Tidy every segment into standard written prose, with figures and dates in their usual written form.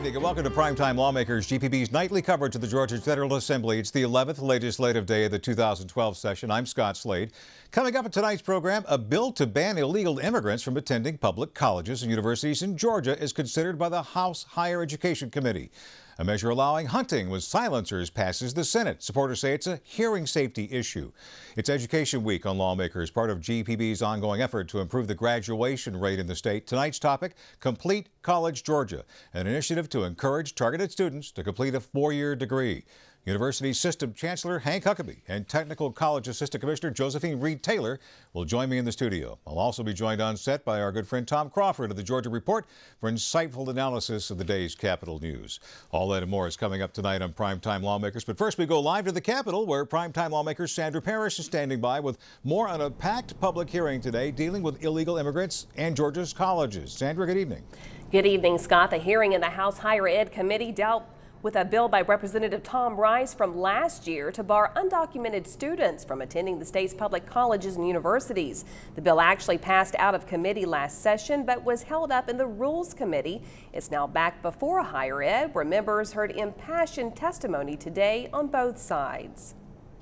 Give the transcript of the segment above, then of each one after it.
evening and welcome to Primetime Lawmakers, GPB's nightly coverage of the Georgia General Assembly. It's the 11th legislative day of the 2012 session. I'm Scott Slade. Coming up in tonight's program, a bill to ban illegal immigrants from attending public colleges and universities in Georgia is considered by the House Higher Education Committee. A measure allowing hunting with silencers passes the Senate. Supporters say it's a hearing safety issue. It's Education Week on Lawmakers, part of GPB's ongoing effort to improve the graduation rate in the state. Tonight's topic, Complete College Georgia, an initiative to encourage targeted students to complete a four-year degree. University System Chancellor Hank Huckaby and Technical College Assistant Commissioner Josephine Reed-Taylor will join me in the studio. I'll also be joined on set by our good friend Tom Crawford of the Georgia Report for insightful analysis of the day's Capitol news. All that and more is coming up tonight on Primetime Lawmakers. But first, we go live to the Capitol, where Primetime Lawmakers Sandra Parrish is standing by with more on a packed public hearing today dealing with illegal immigrants and Georgia's colleges. Sandra, good evening. Good evening, Scott. The hearing in the House Higher Ed Committee dealt with a bill by Representative Tom Rice from last year to bar undocumented students from attending the state's public colleges and universities. The bill actually passed out of committee last session but was held up in the Rules Committee. It's now back before Higher Ed, where members heard impassioned testimony today on both sides.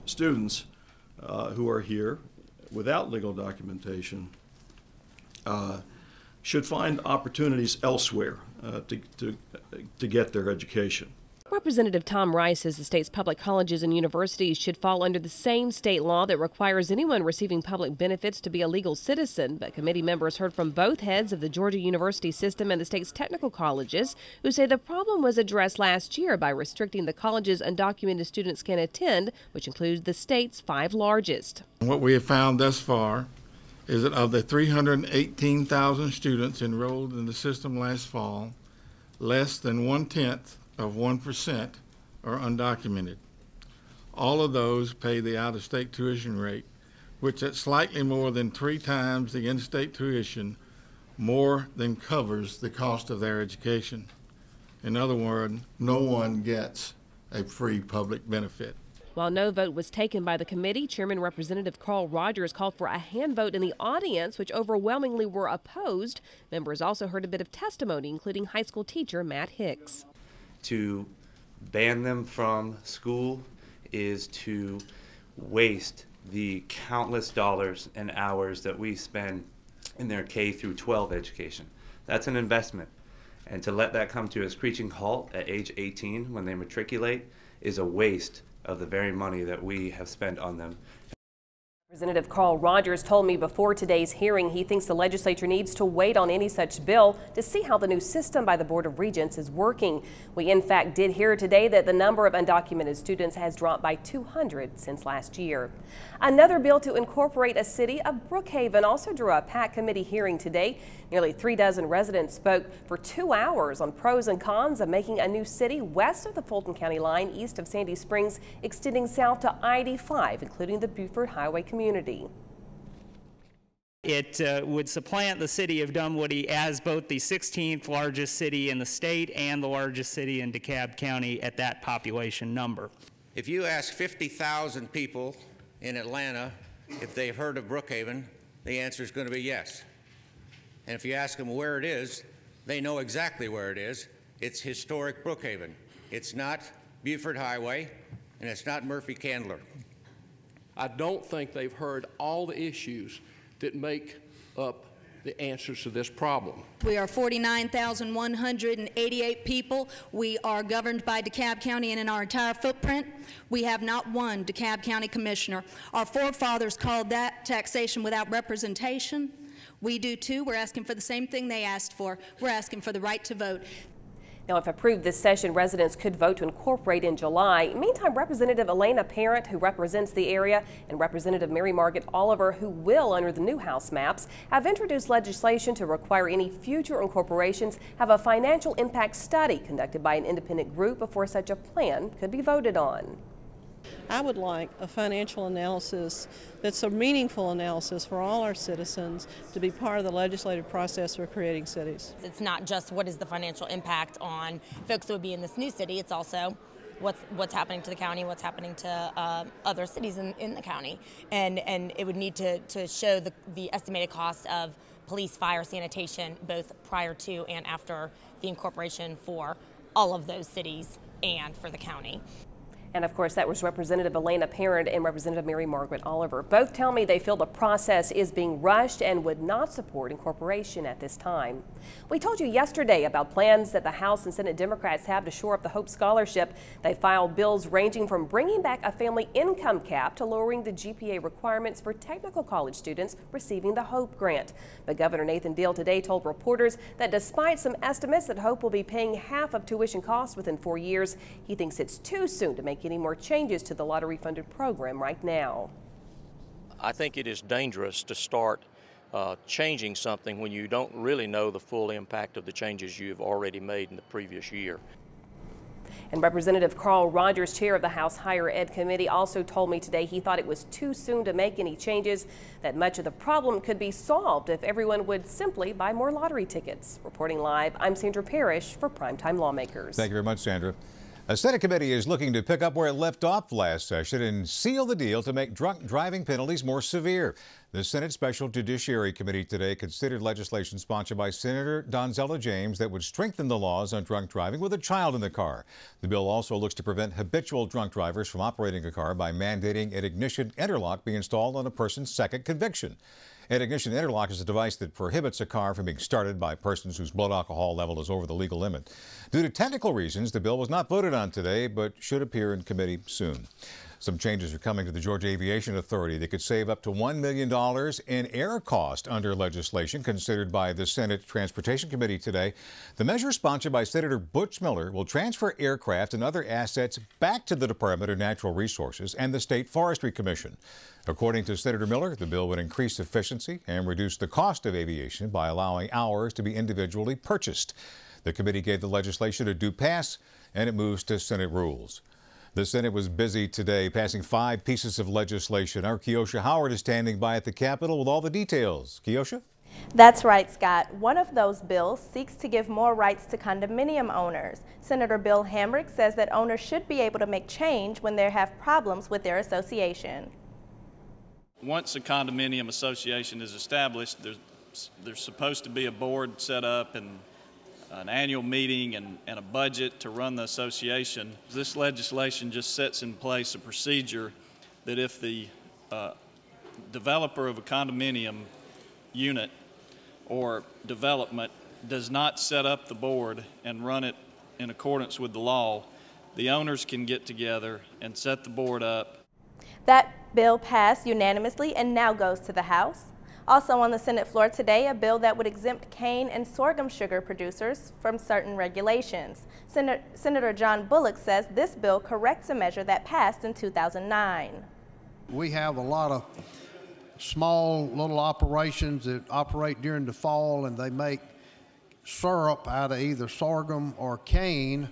Students who are here without legal documentation should find opportunities elsewhere to get their education. Representative Tom Rice says the state's public colleges and universities should fall under the same state law that requires anyone receiving public benefits to be a legal citizen. But committee members heard from both heads of the Georgia university system and the state's technical colleges, who say the problem was addressed last year by restricting the colleges undocumented students can attend, which includes the state's 5 largest. What we have found thus far is that of the 318,000 students enrolled in the system last fall, less than 0.1% are undocumented. All of those pay the out-of-state tuition rate, which at slightly more than 3 times the in-state tuition, more than covers the cost of their education. In other words, no one gets a free public benefit. While no vote was taken by the committee, Chairman Representative Carl Rogers called for a hand vote in the audience, which overwhelmingly were opposed. Members also heard a bit of testimony, including high school teacher Matt Hicks. To ban them from school is to waste the countless dollars and hours that we spend in their K through 12 education. That's an investment. And to let that come to a screeching halt at age 18 when they matriculate is a waste of the very money that we have spent on them. Representative Carl Rogers told me before today's hearing he thinks the legislature needs to wait on any such bill to see how the new system by the Board of Regents is working. We in fact did hear today that the number of undocumented students has dropped by 200 since last year. Another bill to incorporate a city of Brookhaven also drew a packed committee hearing today. Nearly 3 dozen residents spoke for 2 hours on pros and cons of making a new city west of the Fulton County line, east of Sandy Springs, extending south to I-85, including the Buford Highway community. It would supplant the city of Dunwoody as both the 16th largest city in the state and the largest city in DeKalb County at that population number. If you ask 50,000 people in Atlanta if they've heard of Brookhaven, the answer is going to be yes. And if you ask them where it is, they know exactly where it is. It's historic Brookhaven. It's not Buford Highway, and it's not Murphy Candler. I don't think they've heard all the issues that make up the answers to this problem. We are 49,188 people. We are governed by DeKalb County, and in our entire footprint, we have not one DeKalb County commissioner. Our forefathers called that taxation without representation. We do too. We're asking for the same thing they asked for. We're asking for the right to vote. Now, if approved this session, residents could vote to incorporate in July. Meantime, Representative Elena Parent, who represents the area, and Representative Mary Margaret Oliver, who will under the new House maps, have introduced legislation to require any future incorporations have a financial impact study conducted by an independent group before such a plan could be voted on. I would like a financial analysis that's a meaningful analysis for all our citizens to be part of the legislative process for creating cities. It's not just what is the financial impact on folks that would be in this new city, it's also what's happening to the county, what's happening to other cities in the county. And it would need to show the estimated cost of police, fire, sanitation, both prior to and after the incorporation for all of those cities and for the county. And of course, that was Representative Elena Parent and Representative Mary Margaret Oliver. Both tell me they feel the process is being rushed and would not support incorporation at this time. We told you yesterday about plans that the House and Senate Democrats have to shore up the Hope Scholarship. They filed bills ranging from bringing back a family income cap to lowering the GPA requirements for technical college students receiving the Hope grant. But Governor Nathan Deal today told reporters that despite some estimates that Hope will be paying half of tuition costs within 4 years, he thinks it's too soon to make any more changes to the lottery-funded program right now. I think it is dangerous to start changing something when you don't really know the full impact of the changes you've already made in the previous year. And Representative Carl Rogers, chair of the House Higher Ed Committee, also told me today he thought it was too soon to make any changes, that much of the problem could be solved if everyone would simply buy more lottery tickets. Reporting live, I'm Sandra Parrish for Primetime Lawmakers. Thank you very much, Sandra. A Senate committee is looking to pick up where it left off last session and seal the deal to make drunk driving penalties more severe. The Senate Special Judiciary Committee today considered legislation sponsored by Senator Donzella James that would strengthen the laws on drunk driving with a child in the car. The bill also looks to prevent habitual drunk drivers from operating a car by mandating an ignition interlock be installed on a person's second conviction. An ignition interlock is a device that prohibits a car from being started by persons whose blood alcohol level is over the legal limit. Due to technical reasons, the bill was not voted on today, but should appear in committee soon. Some changes are coming to the Georgia Aviation Authority that could save up to $1 million in air cost under legislation considered by the Senate Transportation Committee today. The measure, sponsored by Senator Butch Miller, will transfer aircraft and other assets back to the Department of Natural Resources and the State Forestry Commission. According to Senator Miller, the bill would increase efficiency and reduce the cost of aviation by allowing hours to be individually purchased. The committee gave the legislation a due pass, and it moves to Senate rules. The Senate was busy today passing 5 pieces of legislation. Our Keosha Howard is standing by at the Capitol with all the details. Keosha? That's right, Scott. One of those bills seeks to give more rights to condominium owners. Senator Bill Hamrick says that owners should be able to make change when they have problems with their association. Once a condominium association is established, there's supposed to be a board set up and an annual meeting and a budget to run the association. This legislation just sets in place a procedure that if the developer of a condominium unit or development does not set up the board and run it in accordance with the law, the owners can get together and set the board up. That bill passed unanimously and now goes to the House. Also on the Senate floor today, a bill that would exempt cane and sorghum sugar producers from certain regulations. Senator John Bullock says this bill corrects a measure that passed in 2009. We have a lot of small little operations that operate during the fall, and they make syrup out of either sorghum or cane.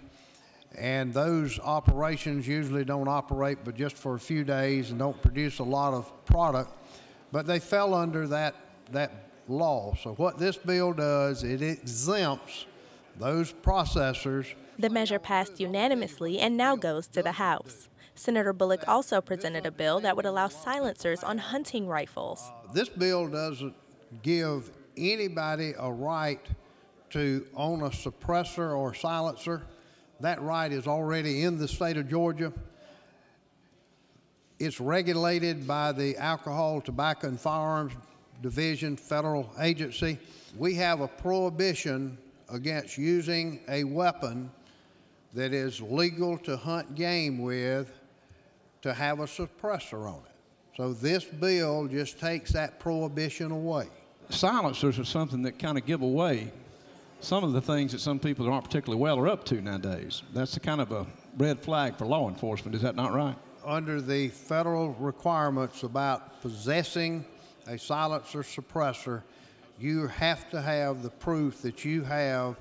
And those operations usually don't operate but just for a few days and don't produce a lot of product. But they fell under that law. So what this bill does, it exempts those processors. The measure passed unanimously and now goes to the House. Senator Bullock also presented a bill that would allow silencers on hunting rifles. This bill doesn't give anybody a right to own a suppressor or silencer. That right is already in the state of Georgia. It's regulated by the Alcohol, Tobacco, and Firearms Division, federal agency. We have a prohibition against using a weapon that is legal to hunt game with to have a suppressor on it. So this bill just takes that prohibition away. Silencers are something that kind of give away some of the things that some people aren't particularly well are up to nowadays. That's the kind of a red flag for law enforcement. Is that not right? Under the federal requirements about possessing a silencer suppressor, you have to have the proof that you have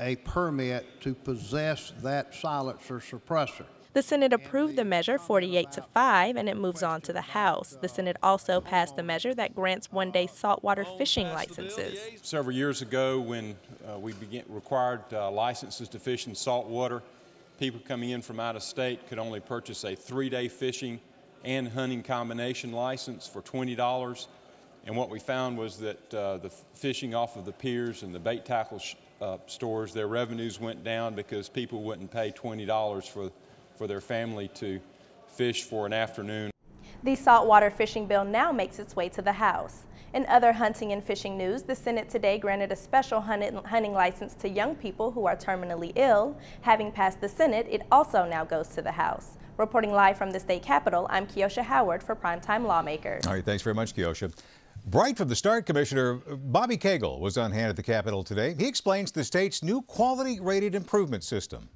a permit to possess that silencer suppressor. The Senate approved the measure 48-5, and it moves on to the House. The Senate also passed the measure that grants one-day saltwater fishing licenses. Several years ago, when we required licenses to fish in saltwater, people coming in from out of state could only purchase a 3-day fishing and hunting combination license for $20. And what we found was that the fishing off of the piers and the bait tackle stores. Their revenues went down because people wouldn't pay $20 for their family to fish for an afternoon. The saltwater fishing bill now makes its way to the House. In other hunting and fishing news, the Senate today granted a special hunting license to young people who are terminally ill. Having passed the Senate, it also now goes to the House. Reporting live from the state capitol, I'm Keosha Howard for Primetime Lawmakers. All right, thanks very much, Keosha. Bright from the start, Commissioner Bobby Cagle was on hand at the Capitol today. He explains the state's new quality rated improvement system.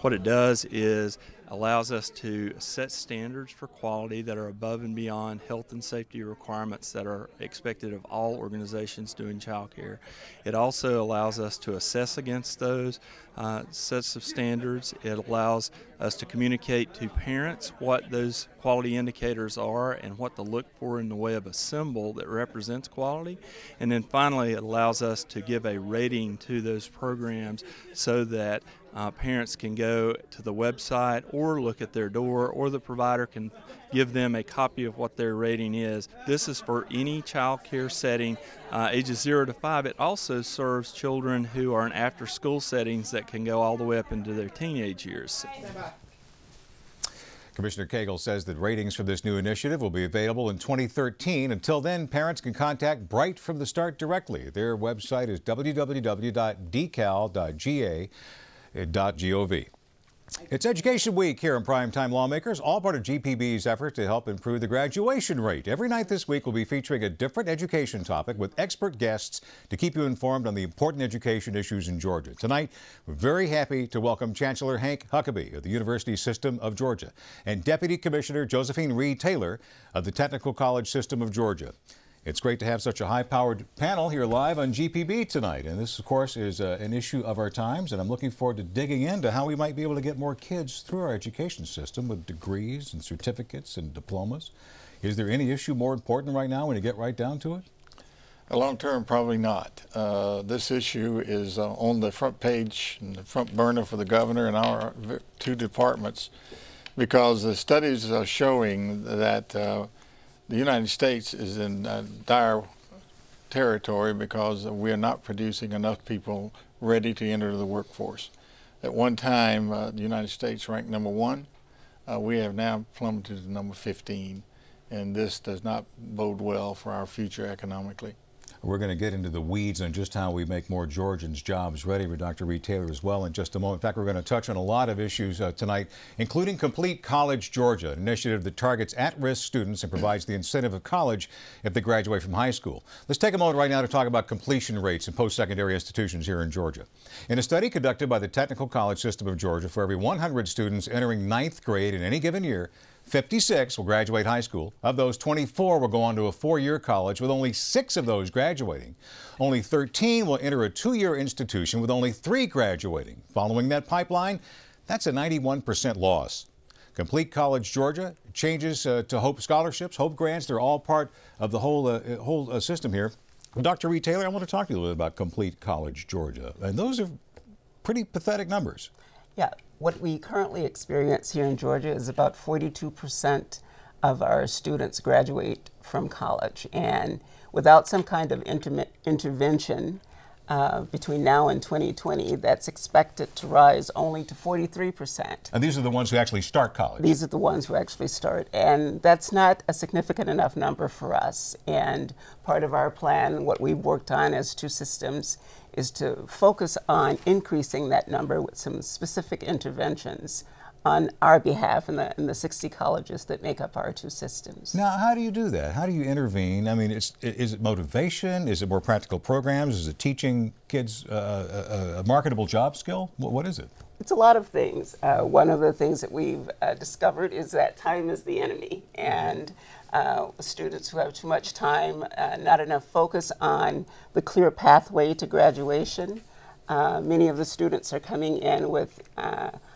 What it does is allows us to set standards for quality that are above and beyond health and safety requirements that are expected of all organizations doing child care. It also allows us to assess against those sets of standards. It allows us to communicate to parents what those quality indicators are and what to look for in the way of a symbol that represents quality. And then finally, it allows us to give a rating to those programs so that parents can go to the website or look at their door, or the provider can give them a copy of what their rating is. This is for any child care setting, ages 0 to 5. It also serves children who are in after-school settings that can go all the way up into their teenage years. Commissioner Cagle says that ratings for this new initiative will be available in 2013. Until then, parents can contact Bright from the Start directly. Their website is www.decal.ga.gov. It's Education Week here in Primetime Lawmakers, all part of GPB's effort to help improve the graduation rate. Every night this week, we'll be featuring a different education topic with expert guests to keep you informed on the important education issues in Georgia. Tonight, we're very happy to welcome Chancellor Hank Huckaby of the University System of Georgia and Deputy Commissioner Josephine Reed-Taylor of the Technical College System of Georgia. It's great to have such a high-powered panel here live on GPB tonight. And this, of course, is an issue of our times, and I'm looking forward to digging into how we might be able to get more kids through our education system with degrees and certificates and diplomas. Is there any issue more important right now when you get right down to it? Long term, probably not. This issue is on the front page and the front burner for the governor and our two departments, because the studies are showing that the United States is in dire territory because we are not producing enough people ready to enter the workforce. At one time, the United States ranked #1. We have now plummeted to number 15, and this does not bode well for our future economically. We're going to get into the weeds on just how we make more Georgians' jobs ready with Dr. Reed-Taylor as well in just a moment. In fact, we're going to touch on a lot of issues tonight, including Complete College Georgia, an initiative that targets at-risk students and provides the incentive of college if they graduate from high school. Let's take a moment right now to talk about completion rates in post-secondary institutions here in Georgia. In a study conducted by the Technical College System of Georgia, for every 100 students entering 9th grade in any given year, 56 will graduate high school. Of those, 24 will go on to a 4-year college, with only 6 of those graduating. Only 13 will enter a 2-year institution, with only 3 graduating. Following that pipeline, that's a 91% loss. Complete College Georgia changes to Hope scholarships, Hope grants. They're all part of the whole system here. Well, Dr. Reed-Taylor, I want to talk to you a little bit about Complete College Georgia. And those are pretty pathetic numbers. Yeah. What we currently experience here in Georgia is about 42% of our students graduate from college. And without some kind of intervention between now and 2020, that's expected to rise only to 43%. And these are the ones who actually start college? These are the ones who actually start. And that's not a significant enough number for us. And part of our plan, what we've worked on as two systems, is to focus on increasing that number with some specific interventions on our behalf in the 60 colleges that make up our two systems. Now, how do you do that? How do you intervene? I mean, is it motivation? Is it more practical programs? Is it teaching kids a marketable job skill? What is it? It's a lot of things. One of the things that we've discovered is that time is the enemy. And students who have too much time, not enough focus on the clear pathway to graduation. Many of the students are coming in with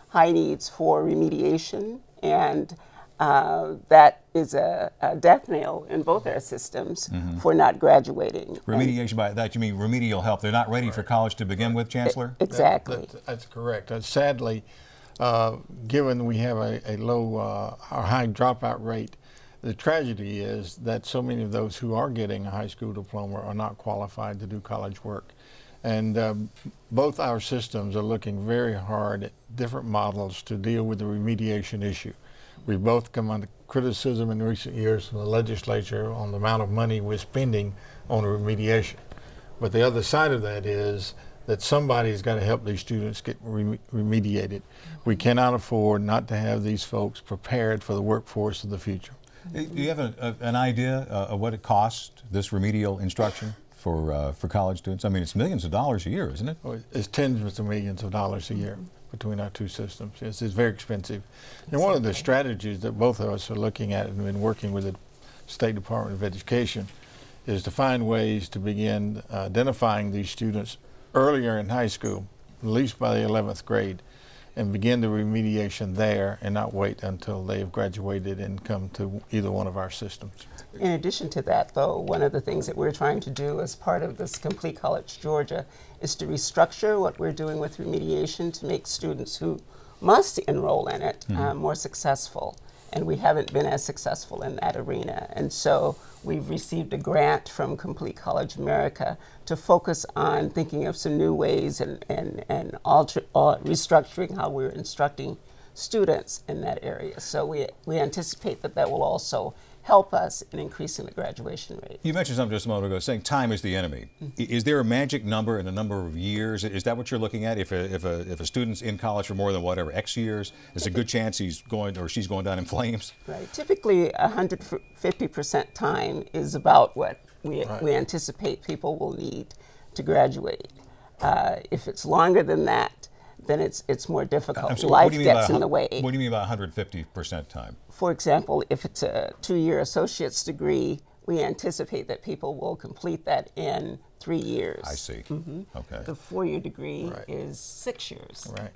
high needs for remediation, and that is a death knell in both our systems for not graduating. Remediation, by that you mean remedial help. They're not ready for college to begin with, Chancellor? Exactly. That's correct. Sadly, given we have a low or high dropout rate, the tragedy is that so many of those who are getting a high school diploma are not qualified to do college work. And both our systems are looking very hard at different models to deal with the remediation issue. We've both come under criticism in recent years from the legislature on the amount of money we're spending on remediation. But the other side of that is that somebody's got to help these students get remediated. We cannot afford not to have these folks prepared for the workforce of the future. Do you have an idea of what it costs, this remedial instruction for college students? I mean, it's millions of dollars a year, isn't it? Oh, it's tens of millions of dollars a year between our two systems. Yes, it's very expensive. And one of the strategies that both of us are looking at and been working with the State Department of Education is to find ways to begin identifying these students earlier in high school, at least by the 11th grade, and begin the remediation there and not wait until they've graduated and come to either one of our systems. In addition to that, though, one of the things that we're trying to do as part of this Complete College Georgia is to restructure what we're doing with remediation to make students who must enroll in it more successful. And we haven't been as successful in that arena. And so we've received a grant from Complete College America to focus on thinking of some new ways and restructuring how we're instructing students in that area. So we anticipate that that will also help us in increasing the graduation rate. You mentioned something just a moment ago, saying time is the enemy. Is there a magic number and a number of years? Is that what you're looking at? If a student's in college for more than whatever X years, there's a good chance he's going or she's going down in flames? Right. Typically, 150% time is about what we anticipate people will need to graduate. If it's longer than that, then it's more difficult. Life gets in the way. What do you mean by 150% time? For example, if it's a 2-year associate's degree, we anticipate that people will complete that in 3 years. I see. Okay. The 4-year degree is 6 years. Right.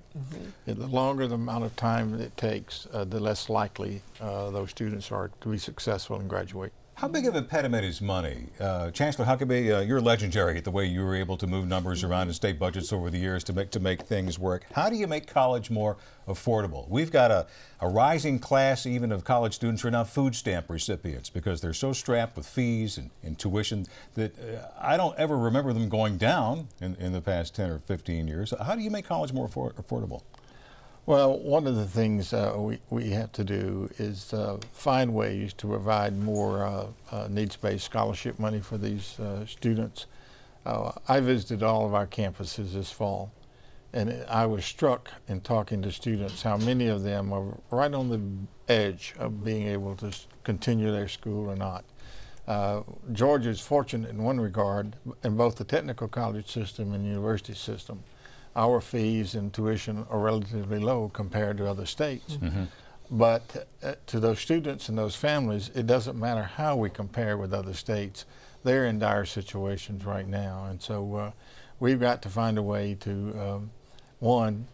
The longer the amount of time it takes, the less likely those students are to be successful and graduate. How big of an impediment is money? Chancellor Huckaby, you're legendary at the way you were able to move numbers around in state budgets over the years to make things work. How do you make college more affordable? We've got a rising class even of college students who are now food stamp recipients because they're so strapped with fees and tuition that I don't ever remember them going down in the past 10 or 15 years. How do you make college more affordable? Well, one of the things we have to do is find ways to provide more needs-based scholarship money for these students. I visited all of our campuses this fall, and I was struck in talking to students how many of them are right on the edge of being able to continue their school or not. Georgia is fortunate in one regard in both the technical college system and university system. Our fees and tuition are relatively low compared to other states. But to those students and those families, it doesn't matter how we compare with other states. They're in dire situations right now. And so we've got to find a way to, one,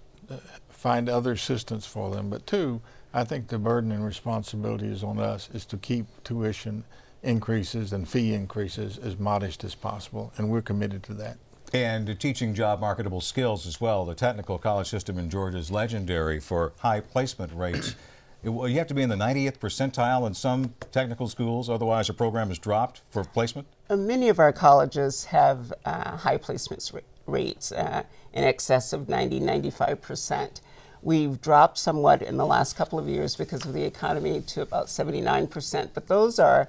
find other assistance for them. But two, I think the burden and responsibility is on us is to keep tuition increases and fee increases as modest as possible. And we're committed to that. And teaching job marketable skills as well. The technical college system in Georgia is legendary for high placement rates. You have to be in the 90th percentile in some technical schools, otherwise a program is dropped for placement? Many of our colleges have high placement rates in excess of 90–95%. We've dropped somewhat in the last couple of years because of the economy to about 79%, but those are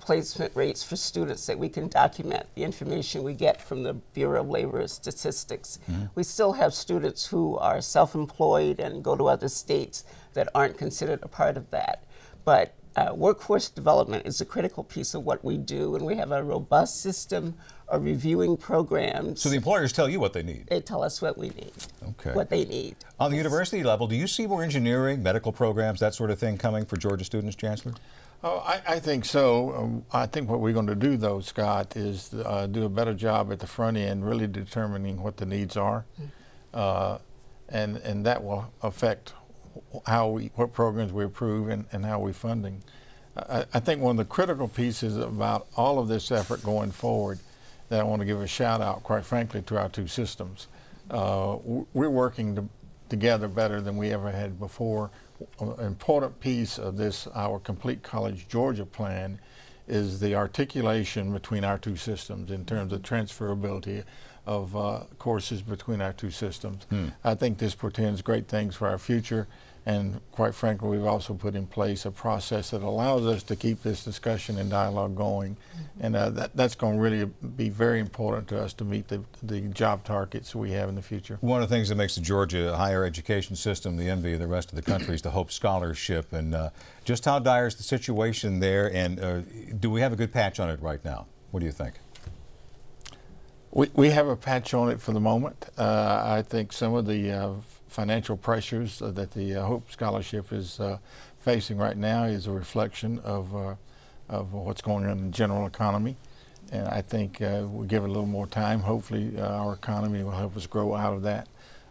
placement rates for students that we can document the information we get from the Bureau of Labor Statistics. We still have students who are self-employed and go to other states that aren't considered a part of that. But workforce development is a critical piece of what we do, and we have a robust system of reviewing programs. So the employers tell you what they need? They tell us what we need, what they need. On the university level, do you see more engineering, medical programs, that sort of thing coming for Georgia students, Chancellor? Oh, I think so. I think what we're going to do, though, Scott, is do a better job at the front end, really determining what the needs are, and that will affect what programs we approve and how we're funding. I think one of the critical pieces about all of this effort going forward that I want to give a shout out, quite frankly, to our two systems. We're working together better than we ever had before. An important piece of this, our Complete College Georgia plan, is the articulation between our two systems in terms of transferability courses between our two systems. I think this portends great things for our future, and quite frankly, we've also put in place a process that allows us to keep this discussion and dialogue going, and that's going to really be very important to us to meet the job targets we have in the future. One of the things that makes the Georgia higher education system the envy of the rest of the country is the Hope Scholarship, and just how dire is the situation there, and do we have a good patch on it right now? What do you think? We have a patch on it for the moment. I think some of the financial pressures that the Hope Scholarship is facing right now is a reflection of what's going on in the general economy. And I think we'll give it a little more time. Hopefully our economy will help us grow out of that.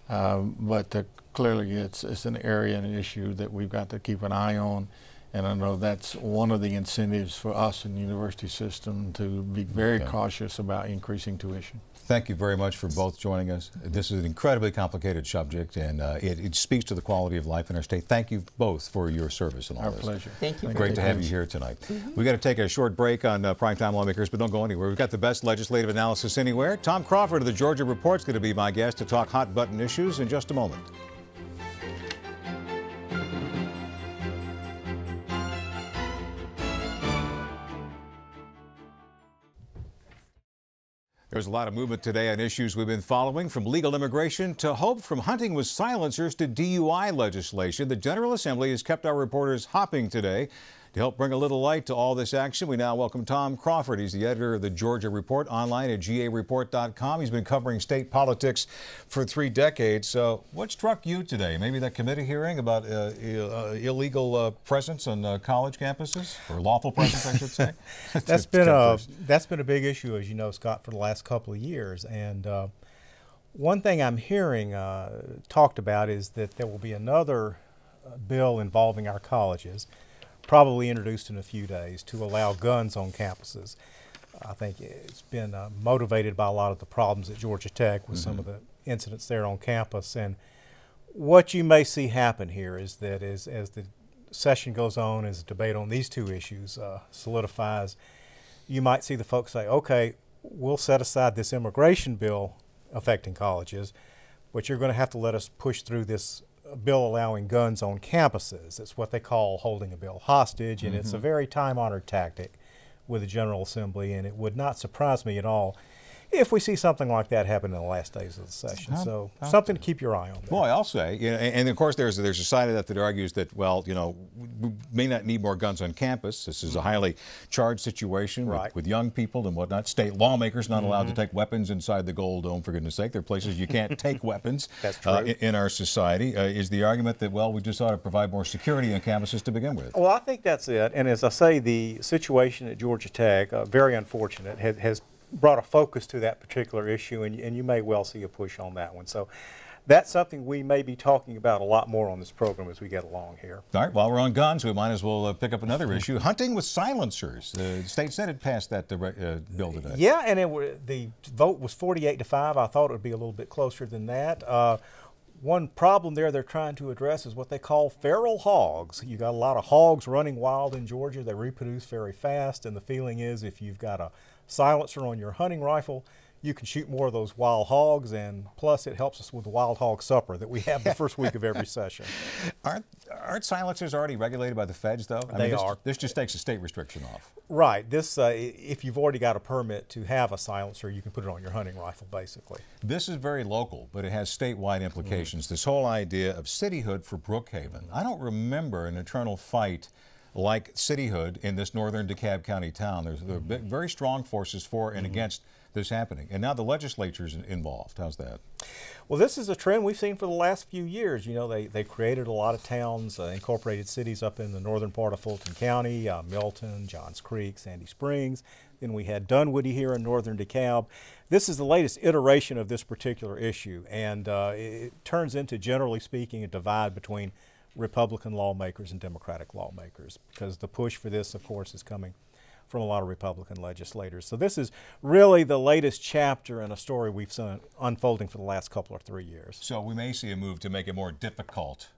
But clearly it's an area and an issue that we've got to keep an eye on. And I know that's one of the incentives for us in the university system to be very cautious about increasing tuition. Thank you very much for both joining us. This is an incredibly complicated subject, and it speaks to the quality of life in our state. Thank you both for your service and all this. Our pleasure. Thank you. Great to have you here tonight. We've got to take a short break on Primetime Lawmakers, but don't go anywhere. We've got the best legislative analysis anywhere. Tom Crawford of the Georgia Report's going to be my guest to talk hot-button issues in just a moment. There's a lot of movement today on issues we've been following, from legal immigration to hope from hunting with silencers to DUI legislation. The General Assembly has kept our reporters hopping today. To help bring a little light to all this action, we now welcome Tom Crawford. He's the editor of the Georgia Report, online at gareport.com. He's been covering state politics for 3 decades. So what struck you today? Maybe that committee hearing about illegal presence on college campuses, or lawful presence, I should say? That's been a big issue, as you know, Scott, for the last couple of years. And one thing I'm hearing talked about is that there will be another bill involving our colleges, probably introduced in a few days, to allow guns on campuses. I think it's been motivated by a lot of the problems at Georgia Tech with some of the incidents there on campus. And what you may see happen here is that as the session goes on, as the debate on these two issues solidifies, you might see the folks say, okay, we'll set aside this immigration bill affecting colleges, but you're going to have to let us push through this bill allowing guns on campuses. It's what they call holding a bill hostage, and it's a very time-honored tactic with the General Assembly, and it would not surprise me at all if we see something like that happen in the last days of the session. So something to keep your eye on there. Boy, I'll say, you know, and of course there's a side of that argues that, well, you know, we may not need more guns on campus. This is a highly charged situation with young people and whatnot. State lawmakers not allowed to take weapons inside the Gold Dome, for goodness sake. There are places you can't take weapons in our society. Is the argument that, well, we just ought to provide more security on campuses to begin with? Well, I think that's it. And as I say, the situation at Georgia Tech, very unfortunate, has brought a focus to that particular issue, and you may well see a push on that one. So that's something we may be talking about a lot more on this program as we get along here. All right, while we're on guns, we might as well pick up another issue, hunting with silencers. The state Senate passed that bill today. Yeah, and the vote was 48-5. I thought it would be a little bit closer than that. One problem there they're trying to address is what they call feral hogs. You got a lot of hogs running wild in Georgia. They reproduce very fast, and the feeling is if you've got a silencer on your hunting rifle, you can shoot more of those wild hogs, and plus it helps us with the wild hog supper that we have the first week of every session. Aren't silencers already regulated by the feds, though? They are. This just takes a state restriction off. Right. This, if you've already got a permit to have a silencer, you can put it on your hunting rifle, basically. This is very local, but it has statewide implications. This whole idea of cityhood for Brookhaven. I don't remember an eternal fight like cityhood in this northern DeKalb County town. There are very strong forces for and against this happening. And now the legislature's involved. How's that? Well, this is a trend we've seen for the last few years. You know, they created a lot of towns, incorporated cities up in the northern part of Fulton County, Milton, Johns Creek, Sandy Springs. Then we had Dunwoody here in northern DeKalb. This is the latest iteration of this particular issue, and it turns into, generally speaking, a divide between Republican lawmakers and Democratic lawmakers, because the push for this, of course, is coming from a lot of Republican legislators. So this is really the latest chapter in a story we've seen unfolding for the last couple or 3 years. So we may see a move to make it more difficult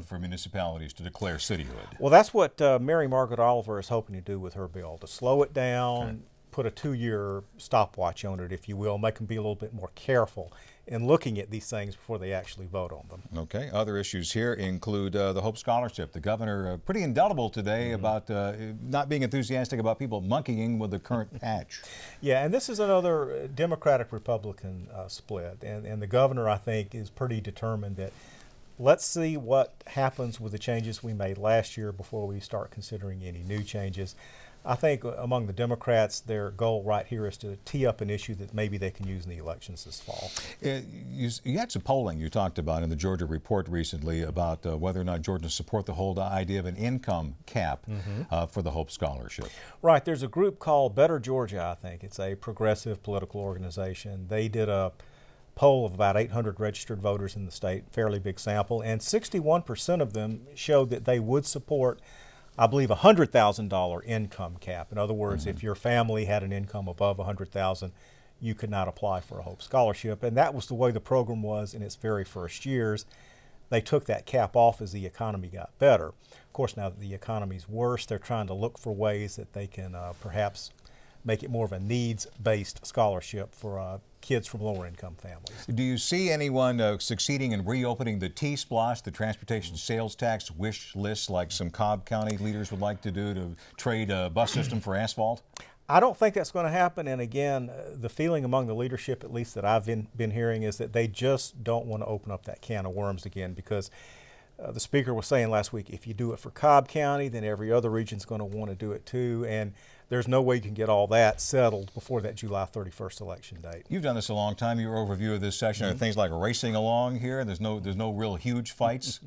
for municipalities to declare cityhood. Well, that's what Mary Margaret Oliver is hoping to do with her bill, to slow it down, put a 2-year stopwatch on it, if you will, make them be a little bit more careful in looking at these things before they actually vote on them. Okay. Other issues here include the Hope Scholarship. The governor pretty indelible today about not being enthusiastic about people monkeying with the current patch. Yeah, and this is another Democratic-Republican split, and the governor, I think, is pretty determined that let's see what happens with the changes we made last year before we start considering any new changes. I think among the Democrats, their goal right here is to tee up an issue that maybe they can use in the elections this fall. You had some polling you talked about in the Georgia Report recently about whether or not Georgians support the whole idea of an income cap for the Hope Scholarship. Right. There's a group called Better Georgia, I think. It's a progressive political organization. They did a poll of about 800 registered voters in the state, fairly big sample, and 61% of them showed that they would support, I believe, a $100,000 income cap. In other words, if your family had an income above $100,000, you could not apply for a Hope Scholarship. And that was the way the program was in its very first years. They took that cap off as the economy got better. Of course, now that the economy's worse, they're trying to look for ways that they can perhaps make it more of a needs-based scholarship for kids from lower-income families. Do you see anyone succeeding in reopening the T-Splosh, the transportation sales tax wish list, like some Cobb County leaders would like to do to trade a bus system for asphalt? I don't think that's going to happen. And again, the feeling among the leadership, at least that I've been hearing, is that they just don't want to open up that can of worms again, because the speaker was saying last week, if you do it for Cobb County, then every other region's going to want to do it too. And there's no way you can get all that settled before that July 31st election date. You've done this a long time. Your overview of this session are things like racing along here. There's no real huge fights.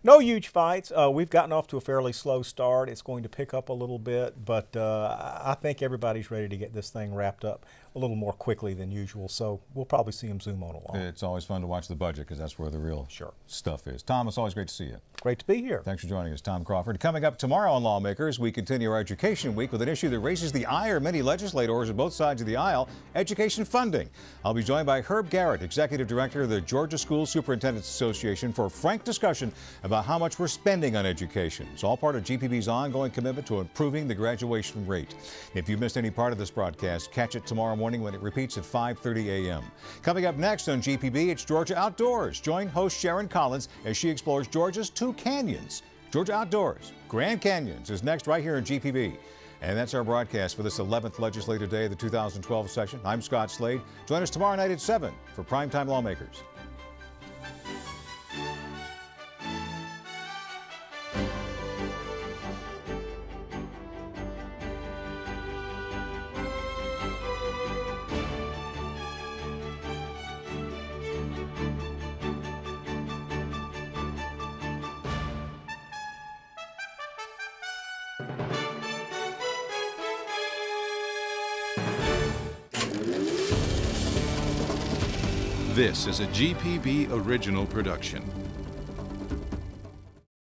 No huge fights. We've gotten off to a fairly slow start. It's going to pick up a little bit, but I think everybody's ready to get this thing wrapped up a little more quickly than usual. So we'll probably see them zoom on along. It's always fun to watch the budget because that's where the real stuff is. Tom, it's always great to see you. Great to be here. Thanks for joining us, Tom Crawford. Coming up tomorrow on Lawmakers, we continue our Education Week with an issue that raises the ire of many legislators on both sides of the aisle, education funding. I'll be joined by Herb Garrett, Executive Director of the Georgia School Superintendents Association, for a frank discussion about how much we're spending on education. It's all part of GPB's ongoing commitment to improving the graduation rate. If you missed any part of this broadcast, catch it tomorrow morning when it repeats at 5:30 a.m. Coming up next on GPB, it's Georgia Outdoors. Join host Sharon Collins as she explores Georgia's two canyons. Georgia Outdoors, Grand Canyons, is next right here in GPB. And that's our broadcast for this 11th legislative day of the 2012 session. I'm Scott Slade. Join us tomorrow night at 7 for Primetime Lawmakers. This is a GPB original production.